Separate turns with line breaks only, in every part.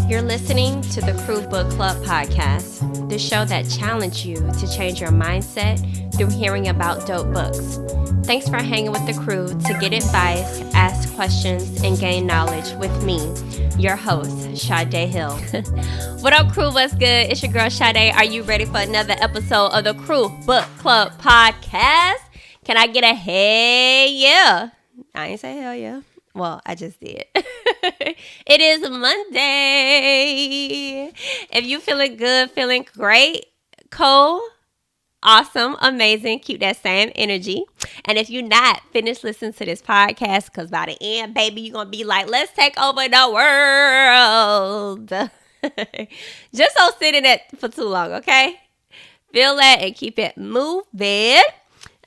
You're listening to the Crew Book Club podcast, the show that challenges you to change your mindset through hearing about dope books. Thanks for hanging with the crew to get advice, ask questions, and gain knowledge with me, your host, Sade Hill. What up, crew? What's good? It's your girl, Sade. Are you ready for another episode of the Crew Book Club podcast? Can I get a hey yeah? I ain't say hell yeah. Well, I just did. It is Monday. If you feeling good, feeling great, cool, awesome, amazing, keep that same energy. And if you're not, finish listening to this podcast because by the end, baby, you're going to be like, let's take over the world. Just don't sit in it for too long, okay? Feel that and keep it moving.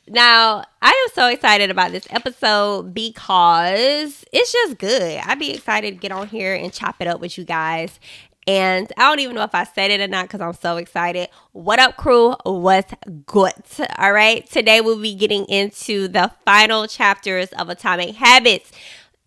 Now, I am so excited about this episode because it's just good. I'd be excited to get on here and chop it up with you guys. And I don't even know if I said it or not because I'm so excited. What up, crew? What's good? All right. Today, we'll be getting into the final chapters of Atomic Habits.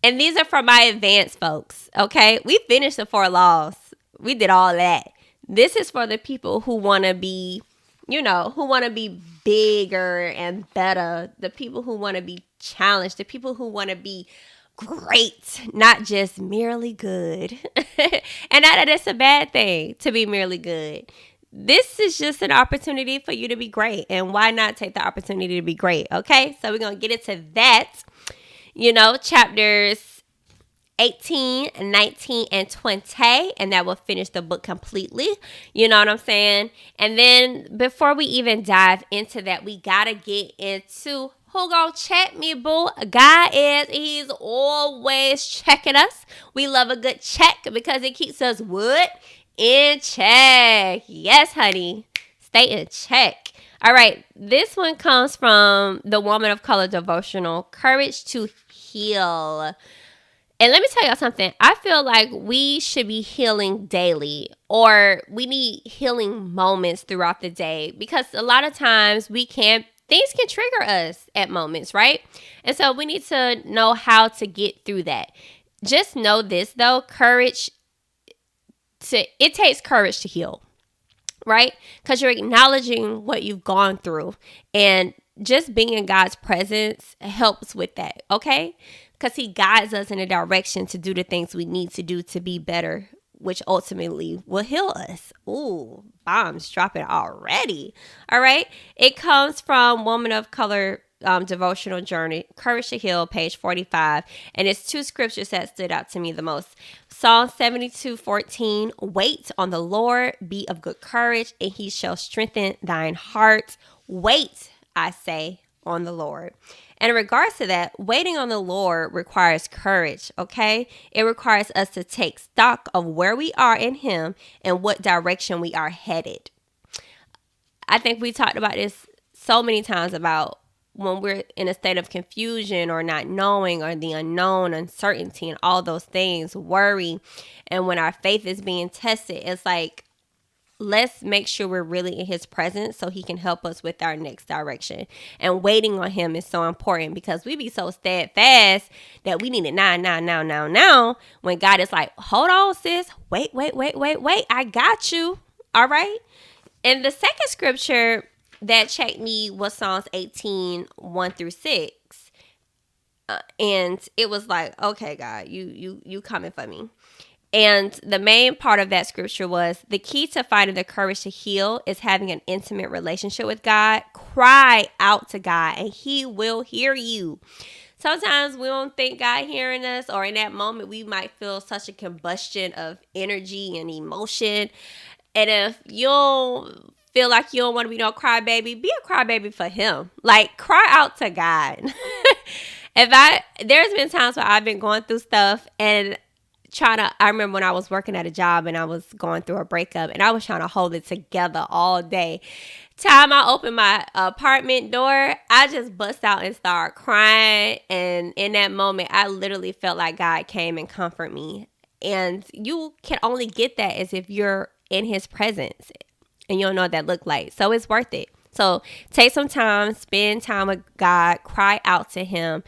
And these are for my advanced folks. Okay. We finished the 4 laws. We did all that. This is for the people who want to be, who want to be bigger and better, the people who want to be challenged, the people who want to be great, not just merely good. And not that it's a bad thing to be merely good. This is just an opportunity for you to be great. And why not take the opportunity to be great? Okay, so we're going to get into that. Chapters 18, 19, and 20, and that will finish the book completely. You know what I'm saying? And then before we even dive into that, we gotta get into who gonna check me, boo. He's always checking us. We love a good check because it keeps us in check. Yes, honey. Stay in check. All right, this one comes from the Woman of Color Devotional, Courage to Heal. And let me tell y'all something. I feel like we should be healing daily, or we need healing moments throughout the day, because a lot of times things can trigger us at moments, right? And so we need to know how to get through that. Just know this though, it takes courage to heal, right? Because you're acknowledging what you've gone through, and just being in God's presence helps with that, okay? Because he guides us in a direction to do the things we need to do to be better, which ultimately will heal us. Ooh, bombs dropping already. All right. It comes from Woman of Color Devotional Journey, Courage to Heal, page 45. And it's 2 scriptures that stood out to me the most. Psalm 72:14, wait on the Lord, be of good courage, and he shall strengthen thine heart. Wait, I say, on the Lord. And in regards to that, waiting on the Lord requires courage, okay? It requires us to take stock of where we are in him and what direction we are headed. I think we talked about this so many times about when we're in a state of confusion or not knowing, or the unknown, uncertainty, and all those things, worry. And when our faith is being tested, it's like, let's make sure we're really in his presence so he can help us with our next direction. And waiting on him is so important because we be so steadfast that we need it now. When God is like, hold on, sis. Wait. I got you. All right. And the second scripture that checked me was Psalms 18, 1-6. And it was like, okay, God, you coming for me. And the main part of that scripture was, the key to finding the courage to heal is having an intimate relationship with God. Cry out to God and he will hear you. Sometimes we don't think God hearing us, or in that moment we might feel such a combustion of energy and emotion. And if you don't feel like you don't want to be no crybaby, be a crybaby for him. Like, cry out to God. There's been times where I've been going through stuff and I remember when I was working at a job and I was going through a breakup and I was trying to hold it together all day. Time I opened my apartment door, I just bust out and started crying. And in that moment, I literally felt like God came and comforted me. And you can only get that as if you're in his presence and you don't know what that looked like. So it's worth it. So take some time, spend time with God, cry out to him.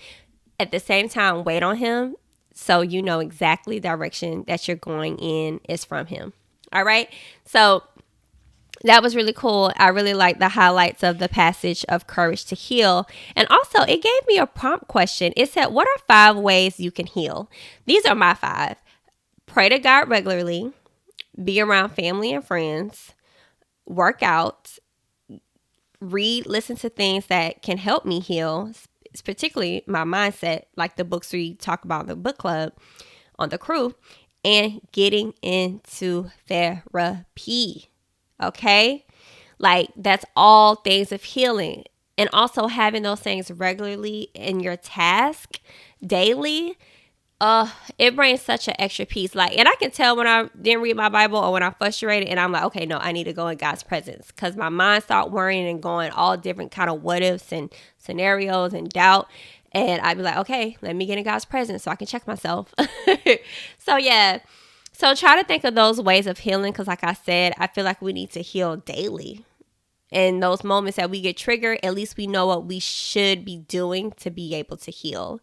At the same time, wait on him so you know exactly the direction that you're going in is from him. All right. So that was really cool. I really like the highlights of the passage of Courage to Heal. And also, it gave me a prompt question. It said, what are 5 ways you can heal? These are my 5. Pray to God regularly, be around family and friends, work out, read, listen to things that can help me heal, particularly my mindset, like the books we talk about in the book club on the crew, and getting into therapy. Okay? Like, that's all things of healing. And also having those things regularly in your task daily, it brings such an extra peace. Like, and I can tell when I didn't read my Bible or when I'm frustrated and I'm like, okay, no, I need to go in God's presence, because my mind start worrying and going all different kind of what ifs and scenarios and doubt. And I'd be like, okay, let me get in God's presence so I can check myself. So yeah. So try to think of those ways of healing, because like I said, I feel like we need to heal daily. In those moments that we get triggered, at least we know what we should be doing to be able to heal.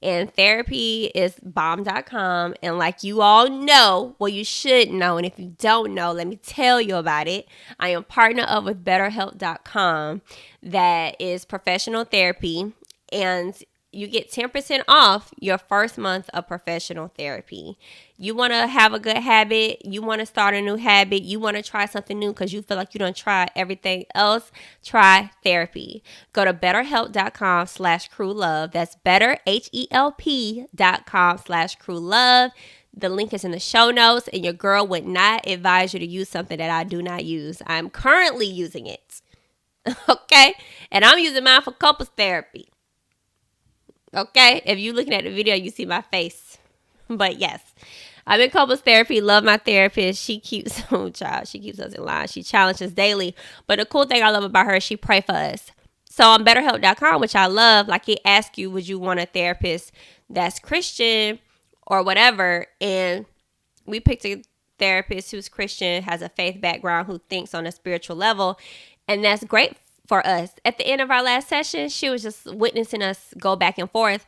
And therapy is bomb.com. And like you all know, well, you should know. And if you don't know, let me tell you about it. I am partner up with betterhelp.com. That is professional therapy. And you get 10% off your first month of professional therapy. You want to have a good habit. You want to start a new habit. You want to try something new because you feel like you don't try everything else. Try therapy. Go to betterhelp.com/crewlove. That's betterhelp.com/crewlove. The link is in the show notes, and your girl would not advise you to use something that I do not use. I'm currently using it. Okay? And I'm using mine for couples therapy. Okay, if you're looking at the video, you see my face. But yes, I'm in couples therapy. Love my therapist. She keeps, she keeps us in line. She challenges daily. But the cool thing I love about her is she pray for us. So on betterhelp.com, which I love, like it asks you, would you want a therapist that's Christian or whatever? And we picked a therapist who's Christian, has a faith background, who thinks on a spiritual level. And that's great for us. At the end of our last session, she was just witnessing us go back and forth,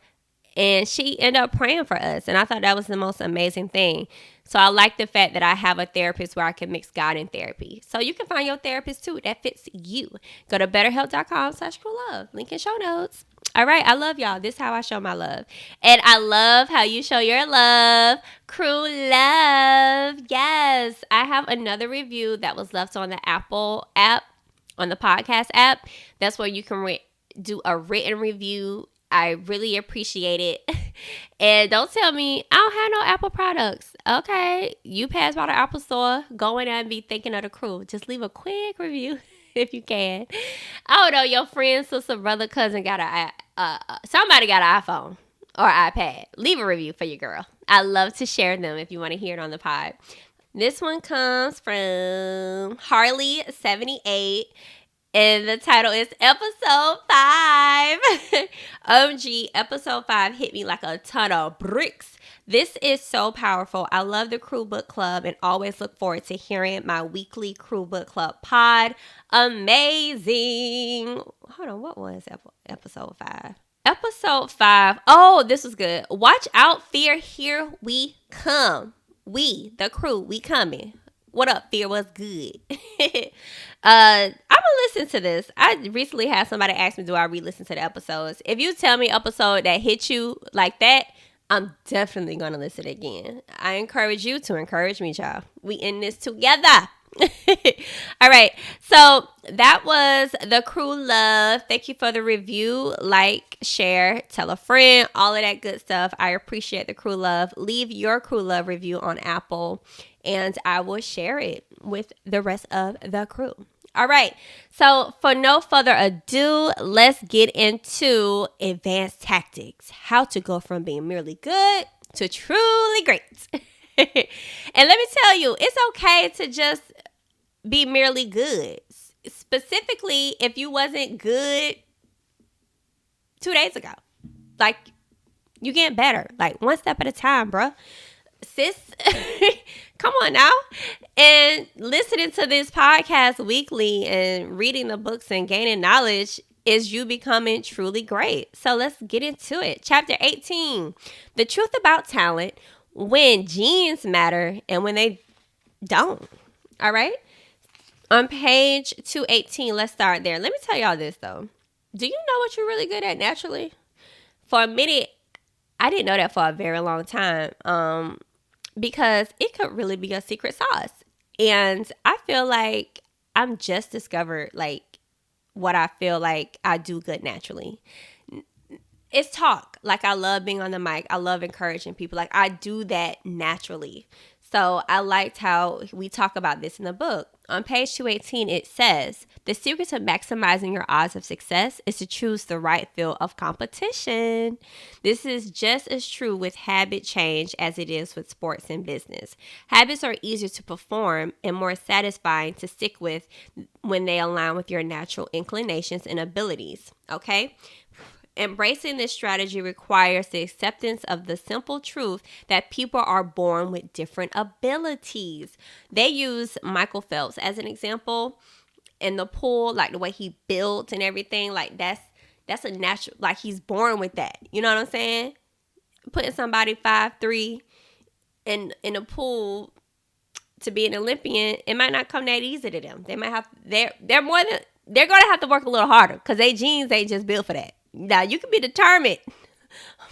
and she ended up praying for us. And I thought that was the most amazing thing. So I like the fact that I have a therapist where I can mix God and therapy. So you can find your therapist too that fits you. Go to betterhelp.com/crewlove. Link in show notes. All right. I love y'all. This is how I show my love. And I love how you show your love. Crew love. Yes. I have another review that was left on the Apple app, on the podcast app. That's where you can do a written review. I really appreciate it. And don't tell me I don't have no Apple products. Okay, you pass by the Apple store, go in there and be thinking of the crew. Just leave a quick review if you can. I don't know, your friend, sister, brother, cousin got somebody got an iPhone or iPad. Leave a review for your girl. I love to share them if you want to hear it on the pod. This one comes from Harley78. And the title is Episode 5. OMG, Episode 5 hit me like a ton of bricks. This is so powerful. I love the Crew Book Club and always look forward to hearing my weekly Crew Book Club pod. Amazing. Hold on, what was Episode 5? Episode 5. Oh, this was good. Watch out, fear, here we come. We, the crew, we coming. What up, fear? What's good? I'm gonna listen to this. I recently had somebody ask me, do I re-listen to the episodes? If you tell me episode that hit you like that, I'm definitely gonna listen again. I encourage you to encourage me, y'all. We in this together. All right, so that was the Crew Love. Thank you for the review. Like, share, tell a friend, all of that good stuff. I appreciate the Crew Love. Leave your Crew Love review on Apple, and I will share it with the rest of the crew. All right, so for no further ado, let's get into advanced tactics. How to go from being merely good to truly great. And let me tell you, it's okay to just be merely good. Specifically, if you wasn't good 2 days ago. Like, you get better. Like, one step at a time, bruh. Sis, come on now. And listening to this podcast weekly and reading the books and gaining knowledge, is you becoming truly great. So let's get into it. Chapter 18, the truth about talent, when genes matter and when they don't. All right. On page 218, let's start there. Let me tell y'all this though. Do you know what you're really good at naturally? For a minute, I didn't know that for a very long time. Because it could really be a secret sauce. And I feel like I'm just discovered like what I feel like I do good naturally. It's talk. Like I love being on the mic. I love encouraging people. Like I do that naturally. So I liked how we talk about this in the book. On page 218, it says, the secret to maximizing your odds of success is to choose the right field of competition. This is just as true with habit change as it is with sports and business. Habits are easier to perform and more satisfying to stick with when they align with your natural inclinations and abilities. Okay? Embracing this strategy requires the acceptance of the simple truth that people are born with different abilities. They use Michael Phelps as an example in the pool, like the way he built and everything. Like that's a natural, like he's born with that. You know what I'm saying? Putting somebody 5'3" in a pool to be an Olympian, it might not come that easy to them. They might have they're gonna have to work a little harder because they genes ain't just built for that. Now you can be determined,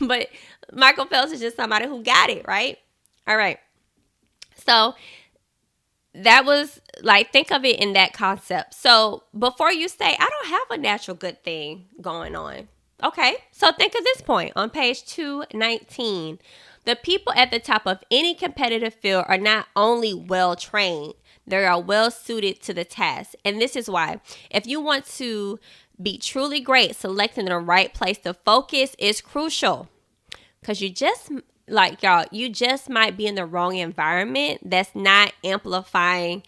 but Michael Phelps is just somebody who got it, right? All right. So that was like, think of it in that concept. So before you say, I don't have a natural good thing going on. Okay. So think of this point on page 219. The people at the top of any competitive field are not only well trained, they are well suited to the task. And this is why, if you want to be truly great, selecting the right place to focus is crucial. Because you just might be in the wrong environment that's not amplifying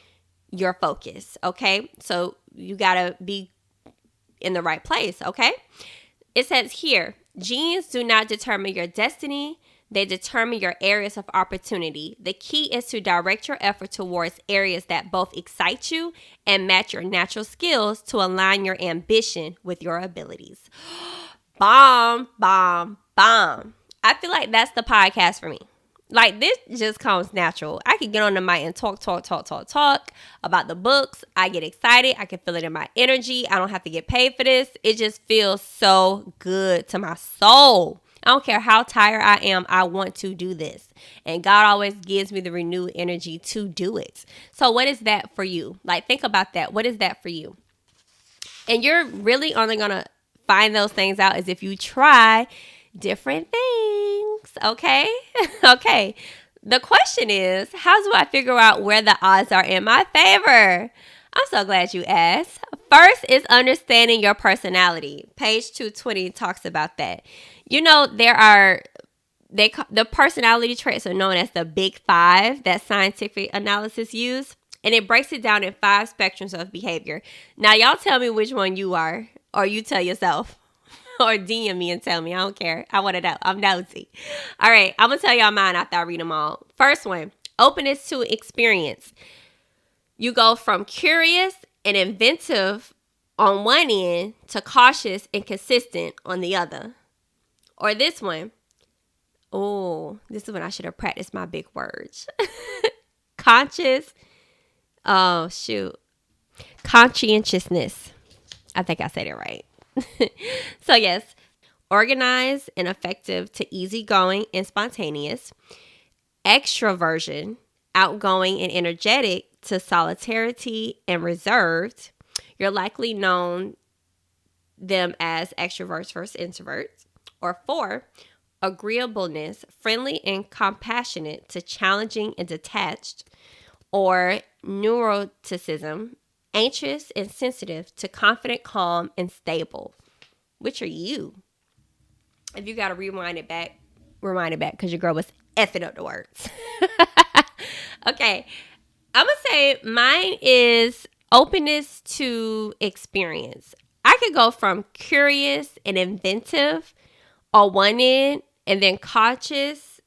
your focus. Okay. So you got to be in the right place. Okay. It says here, genes do not determine your destiny. They determine your areas of opportunity. The key is to direct your effort towards areas that both excite you and match your natural skills to align your ambition with your abilities. Bomb, bomb, bomb. I feel like that's the podcast for me. Like, this just comes natural. I can get on the mic and talk about the books. I get excited. I can feel it in my energy. I don't have to get paid for this. It just feels so good to my soul. I don't care how tired I am. I want to do this. And God always gives me the renewed energy to do it. So what is that for you? Like, think about that. What is that for you? And you're really only going to find those things out is if you try different things. Okay? Okay. The question is, how do I figure out where the odds are in my favor? I'm so glad you asked. First is understanding your personality. Page 220 talks about that. You know, the personality traits are known as the big five that scientific analysis use. And it breaks it down in 5 spectrums of behavior. Now, y'all tell me which one you are, or you tell yourself, or DM me and tell me. I don't care. I want to know. I'm nosy. All right. I'm going to tell y'all mine after I read them all. First one, openness to experience. You go from curious and inventive on one end to cautious and consistent on the other. Or this one. Oh, this is when I should have practiced my big words. Conscious. Oh, shoot. Conscientiousness. I think I said it right. So, yes. Organized and effective to easygoing and spontaneous. Extroversion. Outgoing and energetic to solidarity and reserved. You're likely known them as extroverts versus introverts. Or 4, agreeableness, friendly and compassionate to challenging and detached. Or neuroticism, anxious and sensitive to confident, calm, and stable. Which are you? If you got to rewind it back because your girl was effing up the words. Okay. I'm going to say mine is openness to experience. I could go from curious and inventive on one end and then cautious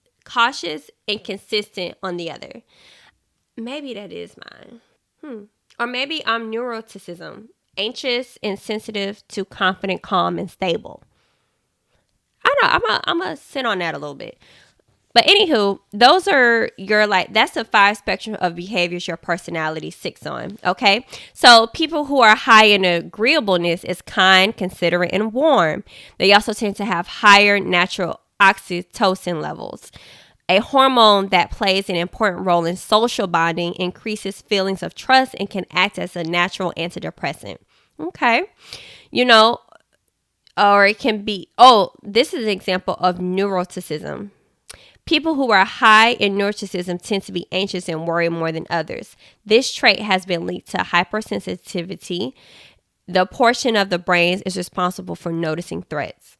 and consistent on the other. Maybe that is mine. Or maybe I'm neuroticism. anxious and sensitive to confident, calm, and stable. I don't know. I'm going to sit on that a little bit. But anywho, those are that's the 5 spectrum of behaviors your personality sits on. Okay. So people who are high in agreeableness is kind, considerate, and warm. They also tend to have higher natural oxytocin levels. A hormone that plays an important role in social bonding, increases feelings of trust, and can act as a natural antidepressant. Okay. You know, or it can be, this is an example of neuroticism. People who are high in neuroticism tend to be anxious and worry more than others. This trait has been linked to hypersensitivity. The portion of the brain is responsible for noticing threats.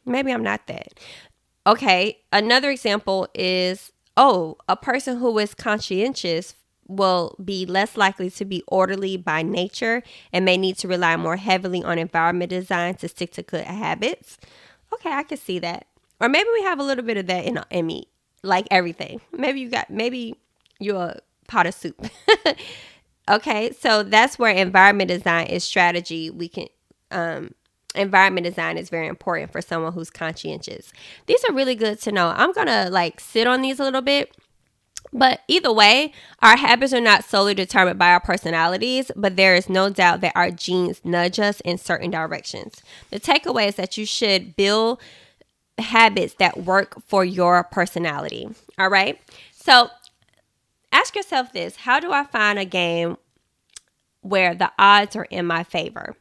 Maybe I'm not that. Okay, another example is, a person who is conscientious will be less likely to be orderly by nature and may need to rely more heavily on environment design to stick to good habits. Okay, I can see that. Or maybe we have a little bit of that in me, like everything. Maybe you're a pot of soup. Okay, so that's where environment design is strategy. Environment design is very important for someone who's conscientious. These are really good to know. I'm gonna sit on these a little bit. But either way, our habits are not solely determined by our personalities, but there is no doubt that our genes nudge us in certain directions. The takeaway is that you should build habits that work for your personality. All right. So ask yourself this: how do I find a game where the odds are in my favor?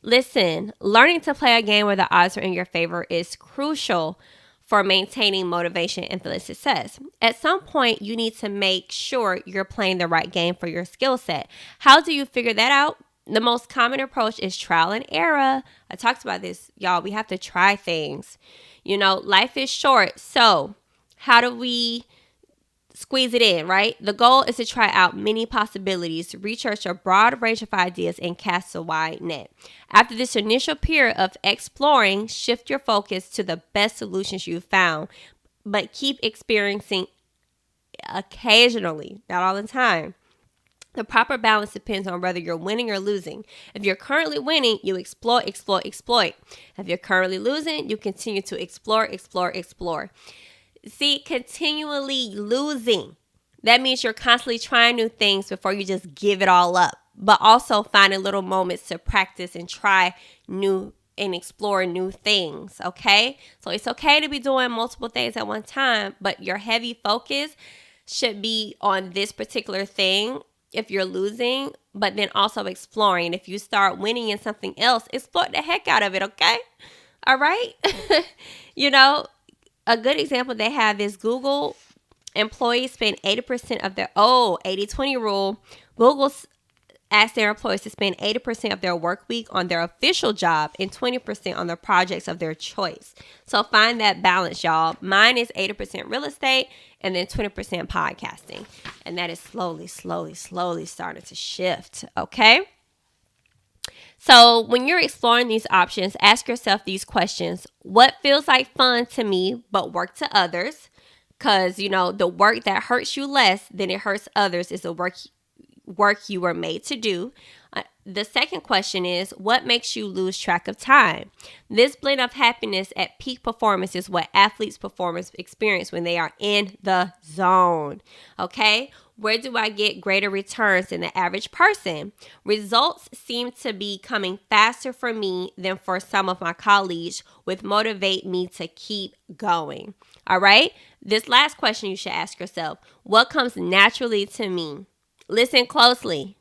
Listen, learning to play a game where the odds are in your favor is crucial for maintaining motivation and feeling success. At some point, you need to make sure you're playing the right game for your skill set. How do you figure that out? The most common approach is trial and error. I talked about this, y'all. We have to try things. Life is short. So how do we squeeze it in, right? The goal is to try out many possibilities, research a broad range of ideas, and cast a wide net. After this initial period of exploring, shift your focus to the best solutions you've found, but keep experiencing occasionally, not all the time. The proper balance depends on whether you're winning or losing. If you're currently winning, you exploit. If you're currently losing, you continue to explore. See, continually losing. That means you're constantly trying new things before you just give it all up, but also finding little moments to practice and try new and explore new things, okay? So it's okay to be doing multiple things at one time, but your heavy focus should be on this particular thing if you're losing, but then also exploring. If you start winning in something else, exploit the heck out of it, okay? All right? A good example they have is Google employees spend 80% of their 80-20 rule. Google asked their employees to spend 80% of their work week on their official job and 20% on the projects of their choice. So find that balance, y'all. Mine is 80% real estate and then 20% podcasting. And that is slowly starting to shift, okay? So when you're exploring these options, ask yourself these questions. What feels like fun to me but work to others? Because, the work that hurts you less than it hurts others is the work you were made to do. The second question is, what makes you lose track of time? This blend of happiness at peak performance is what athletes' performers experience when they are in the zone. Okay? Where do I get greater returns than the average person? Results seem to be coming faster for me than for some of my colleagues, which motivate me to keep going. All right? This last question you should ask yourself: what comes naturally to me? Listen closely.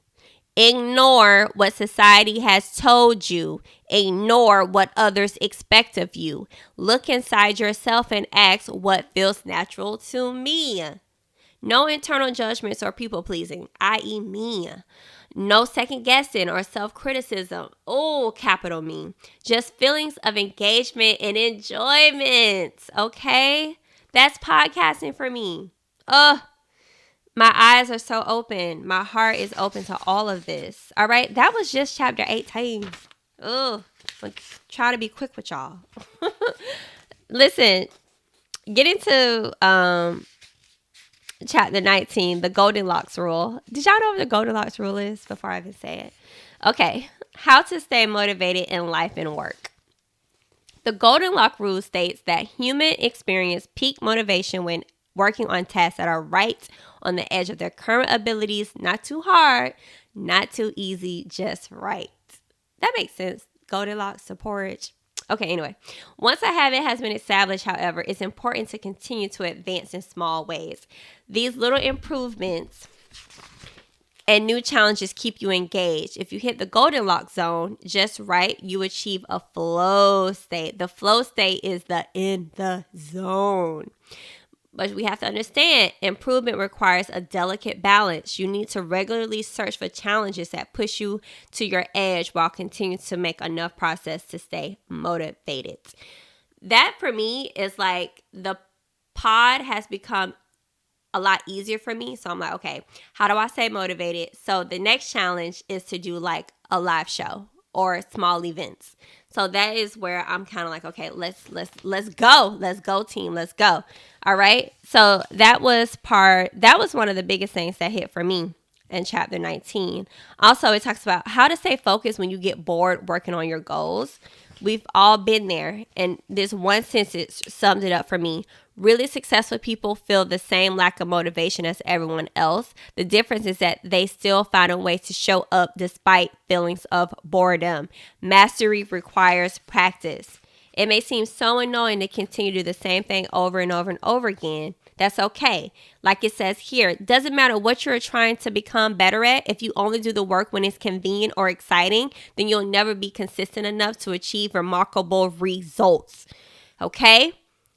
Ignore what society has told you. Ignore what others expect of you. Look inside yourself and ask, what feels natural to me? No internal judgments or people pleasing, i.e. me. No second guessing or self-criticism. Capital me. Just feelings of engagement and enjoyment. Okay? That's podcasting for me. My eyes are so open. My heart is open to all of this. All right? That was just chapter 18. I'm trying to be quick with y'all. Listen, get into Chapter 19, the Goldilocks rule. Did y'all know what the Goldilocks rule is before I even say it? Okay. How to stay motivated in life and work. The Goldilocks rule states that humans experience peak motivation when working on tasks that are right on the edge of their current abilities, not too hard, not too easy, just right. That makes sense. Goldilocks, the porridge. Okay, anyway. Once a habit has been established, however, it's important to continue to advance in small ways. These little improvements and new challenges keep you engaged. If you hit the Goldilocks zone just right, you achieve a flow state. The flow state is the in the zone. But we have to understand, improvement requires a delicate balance. You need to regularly search for challenges that push you to your edge while continuing to make enough progress to stay motivated. That for me is like the pod has become a lot easier for me. So I'm like, okay, how do I stay motivated? So the next challenge is to do like a live show or small events. So that is where I'm kind of like, okay, let's go. Let's go, team. Let's go. All right. So that was one of the biggest things that hit for me in chapter 19. Also, it talks about how to stay focused when you get bored working on your goals. We've all been there. And this one sentence summed it up for me. Really successful people feel the same lack of motivation as everyone else. The difference is that they still find a way to show up despite feelings of boredom. Mastery requires practice. It may seem so annoying to continue to do the same thing over and over and over again. That's okay. Like it says here, it doesn't matter what you're trying to become better at. If you only do the work when it's convenient or exciting, then you'll never be consistent enough to achieve remarkable results. Okay?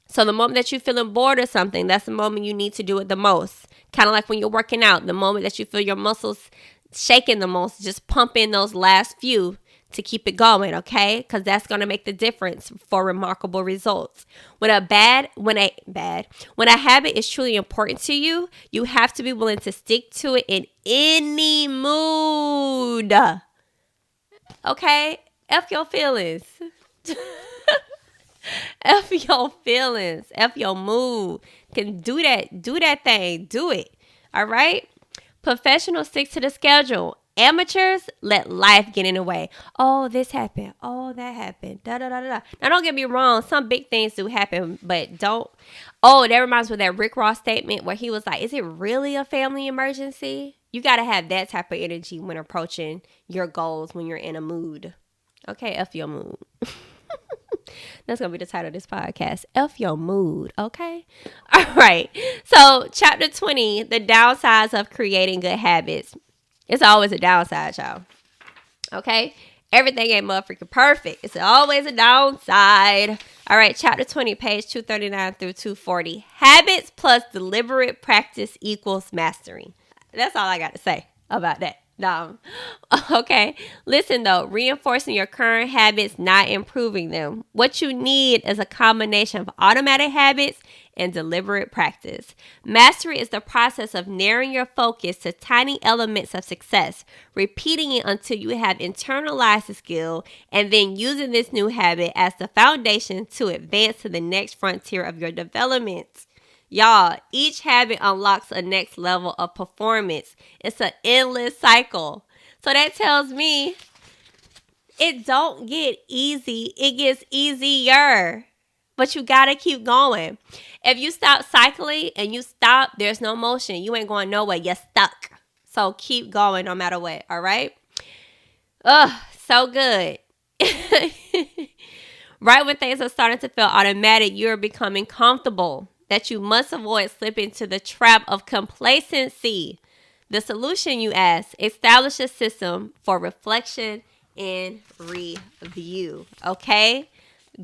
So the moment that you're feeling bored or something, that's the moment you need to do it the most. Kind of like when you're working out, the moment that you feel your muscles shaking the most, just pump in those last few to keep it going, okay? Because that's going to make the difference for remarkable results. When a habit is truly important to you, you have to be willing to stick to it in any mood. Okay? F your feelings. F your feelings. F your mood. Can do that thing. Do it. All right? Professionals stick to the schedule. Amateurs let life get in the way. Oh, this happened. Oh, that happened. Da da da da. Now, don't get me wrong. Some big things do happen, but don't. Oh, that reminds me of that Rick Ross statement where he was like, "Is it really a family emergency?" You got to have that type of energy when approaching your goals when you're in a mood. Okay, F your mood. That's going to be the title of this podcast. F your mood, okay? All right. So, chapter 20, the downsides of creating good habits. It's always a downside, y'all. Okay? Everything ain't motherfucking perfect. It's always a downside. All right, chapter 20, page 239 through 240. Habits plus deliberate practice equals mastery. That's all I got to say about that. No. Okay. Listen though, reinforcing your current habits, not improving them. What you need is a combination of automatic habits and deliberate practice. Mastery is the process of narrowing your focus to tiny elements of success, repeating it until you have internalized the skill, and then using this new habit as the foundation to advance to the next frontier of your development. Y'all, each habit unlocks a next level of performance. It's an endless cycle. So that tells me it don't get easy. It gets easier. But you got to keep going. If you stop cycling and you stop, there's no motion. You ain't going nowhere. You're stuck. So keep going no matter what. All right? Ugh, so good. Right when things are starting to feel automatic, you're becoming comfortable. That you must avoid slipping into the trap of complacency. The solution, you ask, establish a system for reflection and review. Okay?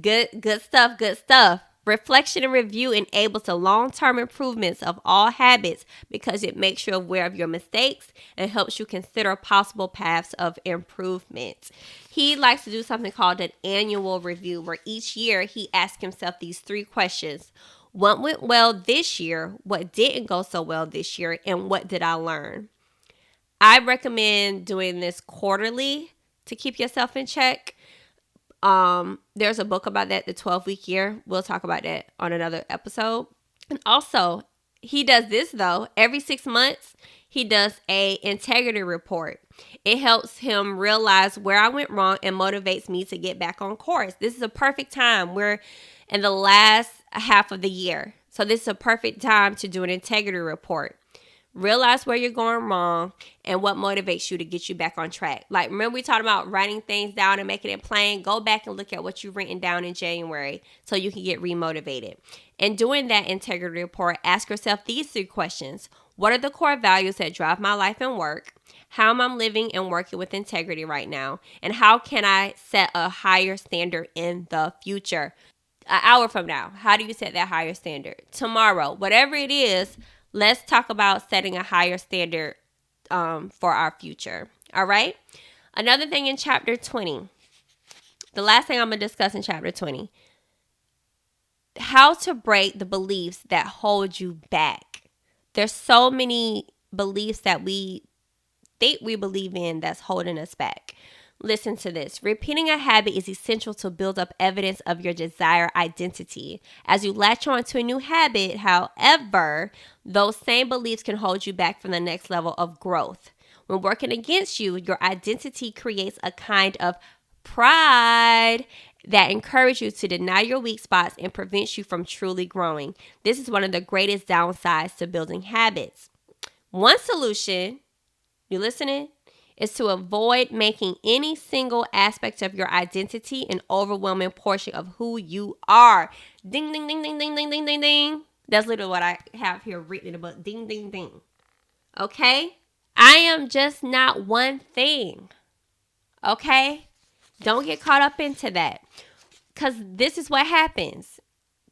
Good stuff. Reflection and review enables the long-term improvements of all habits because it makes you aware of your mistakes and helps you consider possible paths of improvement. He likes to do something called an annual review where each year he asks himself these 3 questions. What went well this year? What didn't go so well this year? And what did I learn? I recommend doing this quarterly to keep yourself in check. There's a book about that, the 12-week year. We'll talk about that on another episode. And also, He does this though. Every 6 months, he does a integrity report. It helps him realize where I went wrong and motivates me to get back on course. This is a perfect time. We're in the last half of the year. So this is a perfect time to do an integrity report. Realize where you're going wrong and what motivates you to get you back on track. Like, remember we talked about writing things down and making it plain? Go back and look at what you've written down in January so you can get remotivated. And doing that integrity report, ask yourself these 3 questions. What are the core values that drive my life and work? How am I living and working with integrity right now? And how can I set a higher standard in the future? An hour from now, how do you set that higher standard? Tomorrow, whatever it is, let's talk about setting a higher standard for our future. All right? Another thing in chapter 20, the last thing I'm going to discuss in chapter 20, how to break the beliefs that hold you back. There's so many beliefs that we think we believe in that's holding us back. Listen to this. Repeating a habit is essential to build up evidence of your desired identity. As you latch on to a new habit, however, those same beliefs can hold you back from the next level of growth. When working against you, your identity creates a kind of pride that encourages you to deny your weak spots and prevents you from truly growing. This is one of the greatest downsides to building habits. One solution, you listening, is to avoid making any single aspect of your identity an overwhelming portion of who you are. Ding, ding, ding, ding, ding, ding, ding, ding, ding. That's literally what I have here written in the book. Ding, ding, ding. Okay? I am just not one thing. Okay? Don't get caught up into that. Because this is what happens.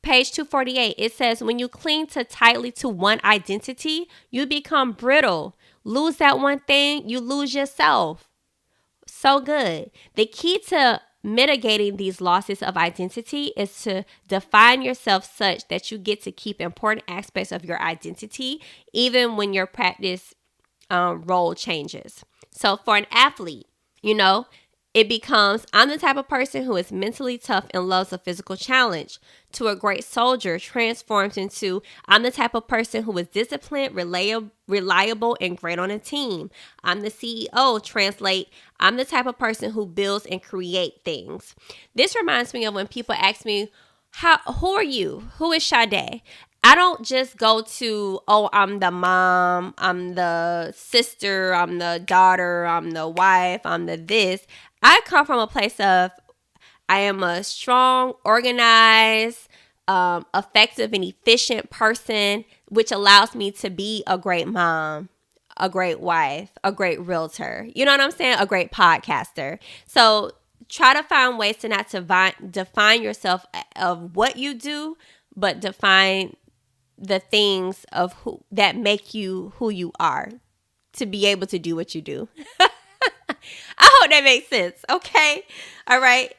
Page 248, it says, when you cling too tightly to one identity, you become brittle. Lose that one thing, you lose yourself. So good. The key to mitigating these losses of identity is to define yourself such that you get to keep important aspects of your identity, even when your practice role changes. So for an athlete, it becomes, I'm the type of person who is mentally tough and loves a physical challenge. To a great soldier transforms into, I'm the type of person who is disciplined, reliable, and great on a team. I'm the CEO. Translate, I'm the type of person who builds and create things. This reminds me of when people ask me, who are you? Who is Sade? I don't just go to, I'm the mom, I'm the sister, I'm the daughter, I'm the wife, I'm the this. I come from a place of, I am a strong, organized, effective, and efficient person, which allows me to be a great mom, a great wife, a great realtor. You know what I'm saying? A great podcaster. So try to find ways to not define yourself of what you do, but define the things of that make you who you are to be able to do what you do. I hope that makes sense. Okay. All right.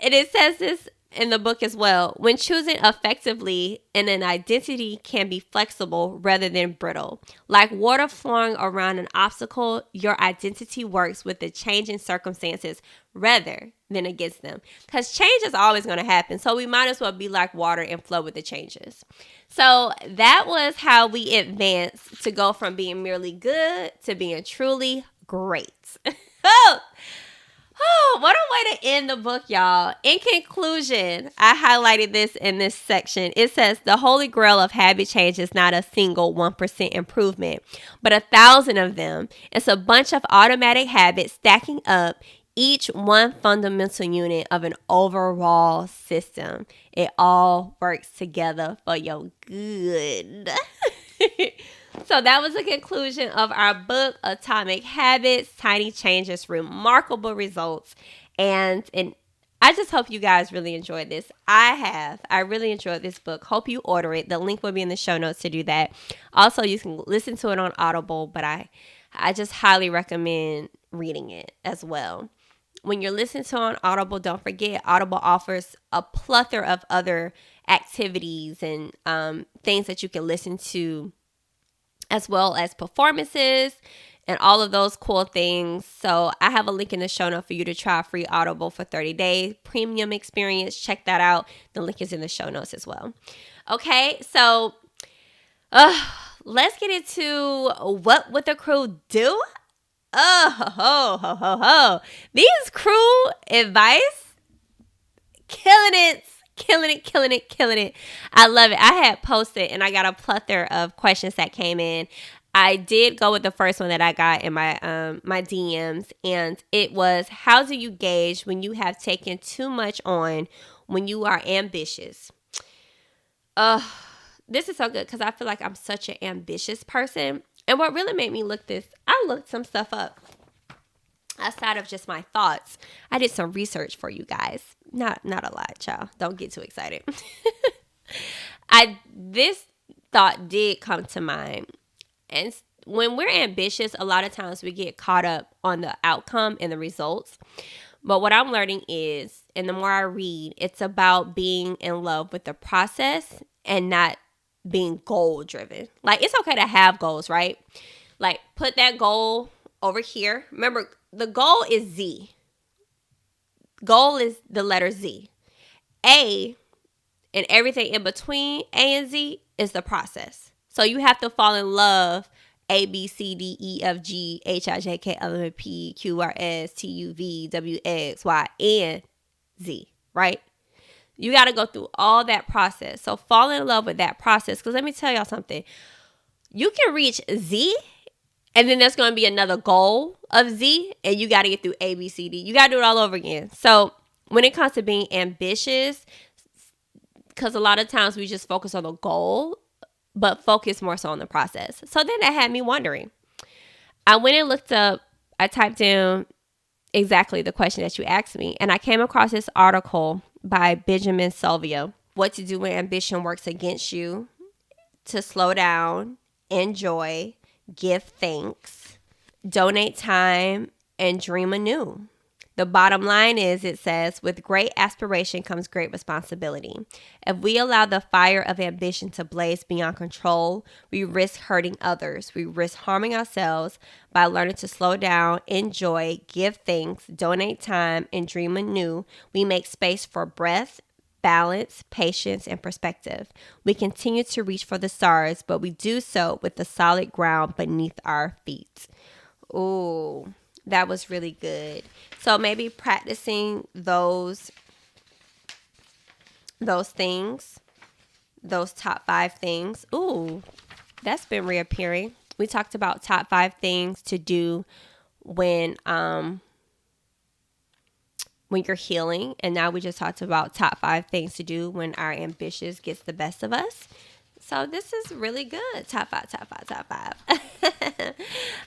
And it says this in the book as well. When choosing effectively, and an identity can be flexible rather than brittle. Like water flowing around an obstacle, your identity works with the changing circumstances rather than against them. Because change is always going to happen. So we might as well be like water and flow with the changes. So that was how we advanced to go from being merely good to being truly great. What a way to end the book, y'all. In conclusion, I highlighted this in this section. It says, the holy grail of habit change is not a single 1% improvement, but 1,000 of them. It's a bunch of automatic habits stacking up, each one fundamental unit of an overall system. It all works together for your good. So that was the conclusion of our book, Atomic Habits, Tiny Changes, Remarkable Results. And I just hope you guys really enjoyed this. I have. I really enjoyed this book. Hope you order it. The link will be in the show notes to do that. Also, you can listen to it on Audible, but I just highly recommend reading it as well. When you're listening to it on Audible, don't forget Audible offers a plethora of other activities and things that you can listen to, as well as performances and all of those cool things. So I have a link in the show note for you to try free Audible for 30 days premium experience. Check that out. The link is in the show notes as well. Okay, so Let's get into what would the crew do? Oh, ho, ho, ho, ho. These crew advice, killing it. Killing it, killing it, killing it. I love it. I had posted and I got a plethora of questions that came in. I did go with the first one that I got in my DMs, and it was, how do you gauge when you have taken too much on when you are ambitious? This is so good because I feel like I'm such an ambitious person. And what really made me I looked some stuff up outside of just my thoughts. I did some research for you guys. Not a lot, y'all. Don't get too excited. This thought did come to mind. And when we're ambitious, a lot of times we get caught up on the outcome and the results. But what I'm learning is, and the more I read, it's about being in love with the process and not being goal driven. Like, it's okay to have goals, right? Like, put that goal over here. Remember, the goal is Z. Goal is the letter Z. A and everything in between A and Z is the process. So you have to fall in love. A, B, C, D, E, F, G, H, I, J, K, L, M, N, P, Q, R, S, T, U, V, W, X, Y, and Z, right? You got to go through all that process. So fall in love with that process. Because let me tell y'all something. You can reach Z, and then there's going to be another goal of Z, and you got to get through A, B, C, D. You got to do it all over again. So when it comes to being ambitious, because a lot of times we just focus on the goal, but focus more so on the process. So then that had me wondering. I went and looked up, I typed in exactly the question that you asked me, and I came across this article by Benjamin Sylvia, What to Do When Ambition Works Against You, to Slow Down, Enjoy, Give Thanks, Donate Time, and Dream anew. The bottom line is, it says, with great aspiration comes great responsibility. If we allow the fire of ambition to blaze beyond control, we risk hurting others. We risk harming ourselves by learning to slow down, enjoy, give thanks, donate time, and dream anew. We make space for breath, balance, patience, and perspective. We continue to reach for the stars, but we do so with the solid ground beneath our feet. Ooh, that was really good. So maybe practicing those things, those top 5 things. Ooh, that's been reappearing. We talked about top 5 things to do when you're healing, and now we just talked about top 5 things to do when our ambitious gets the best of us. So this is really good. Top 5.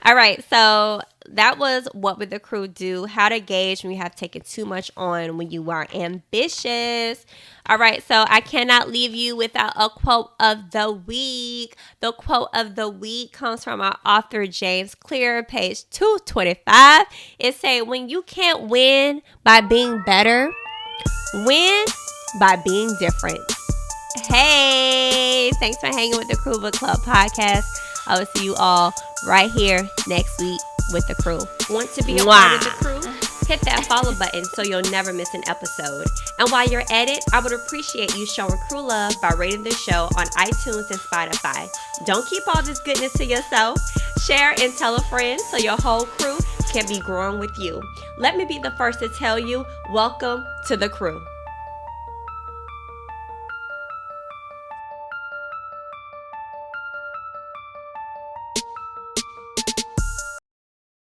All right. So that was what would the crew do? How to gauge when you have taken too much on when you are ambitious. All right. So I cannot leave you without a quote of the week. The quote of the week comes from our author, James Clear, page 225. It says, when you can't win by being better, win by being different. Hey, thanks for hanging with the Crew Book Club podcast. I will see you all right here next week with the crew. Want to be a part of the crew? Hit that follow button so you'll never miss an episode. And while you're at it, I would appreciate you showing crew love by rating the show on iTunes and Spotify. Don't keep all this goodness to yourself. Share and tell a friend so your whole crew can be growing with you. Let me be the first to tell you, welcome to the crew.